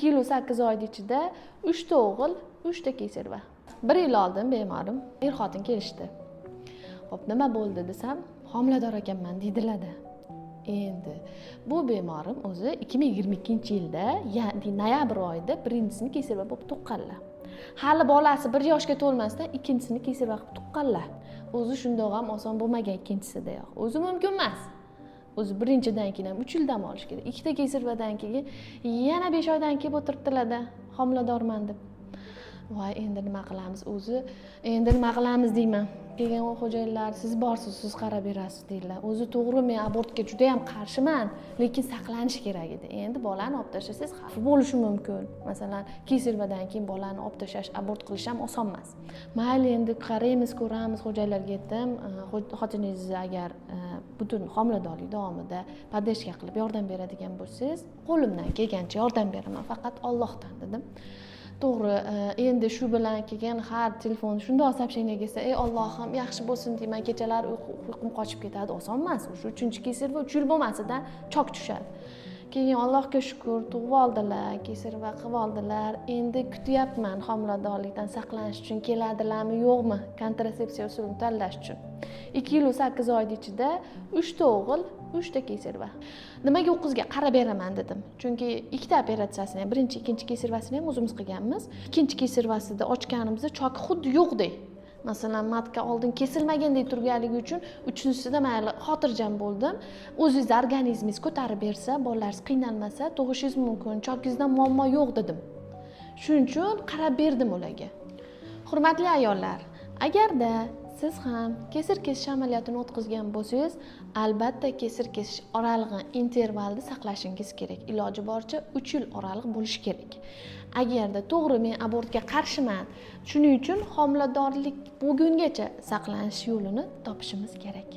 yil 8 oyning ichida 3 ta o'g'il, 3 ta kesarva. 1 yil oldin bemorim er-xotin kelishdi. Xo'p, nima bo'ldi desam, homilador ekanman deydilar-da. Endi bu bemorim o'zi 2022-yilda, ya'ni noyabr oyida birinchisini kesarva bo'lib tuqqanlar. Hali bolasi 1 yoshga to'lmasdan ikkinchisini kesarva qilib tuqqanlar. O'zi shundoq ham oson bo'lmagan ikkinchisida yo'q. O'zi mumkin emas. O'zi birinchidan keyin ham 3 yil dam olish kerak. Ikkita kesarvadan keyin yana 5 oydan keyin o'tiribdilar-da, homiladorman deb. Voy, endi nima qilamiz o'zi? Endi nima qilamiz deyman. Kelgan xo'jayinlar, siz borsiz, siz qarab berasiz deydilar. O'zi to'g'ri, men abortga juda ham qarshiman, lekin saqlanish kerak edi. Endi bolani olib tashlasangiz xavf bo'lishi mumkin. Masalan, kesarvadan keyin bolani olib tashlash, abort qilish ham oson emas. Mayli, endi qaraymiz, ko'ramiz, xo'jayinlarga aytdim. Xotiningiz agar butun homiladorlik davomida poddержка qilib yordam beradigan bo'lsangiz, qo'limdan kelgancha yordam beraman, faqat Allohdan dedim. To'g'ri, endi shu bilan kelgan har telefon shunday soобщение kelsa, ey Allohim, yaxshi bo'lsin deyman, kechalar uyqum qochib ketadi, oson emas. Shu 3-kesarva 3 yil bo'lmasida chok tushadi. Keyin Allohga shukr, tug'ib oldilar, kesarva qilib oldilar. Endi kutyapman homiladorlikdan saqlanish uchun keladilarmi, yo'qmi, kontratsepsiya usulini tanlash uchun. 2 yil 8 oyning ichida 3 ta o'g'il, 3 ta kesarva. Nimaga u qizga qarab beraman dedim. Chunki ikkita operatsiyasini, birinchi, ikkinchi kesarvasini ham o'zimiz qilganmiz. Ikkinchi kesarvasida ochganimizda choki xuddi yo'qdek. Masalan, matka oldin kesilmagandek turganligi uchun uchinchisida mayli xotirjam bo'ldim. O'zingiz organizmingiz ko'tarib bersa, bolalaringiz qiynalmasa, tug'ishingiz mumkin. Chokingizda muammo yo'q dedim. Shuning uchun qarab berdim ularga. Hurmatli ayollar, agarda siz ham kesir kesish amaliyotini o'tkazgan bo'lsangiz, albatta kesir kesish oralig'i intervalda saqlashingiz kerak. Iloji boricha 3 yil oraliq bo'lishi kerak. Agarda to'g'ri, men abortga qarshiman, shuning uchun homiladorlik bo'lgungacha saqlanish yo'lini topishimiz kerak.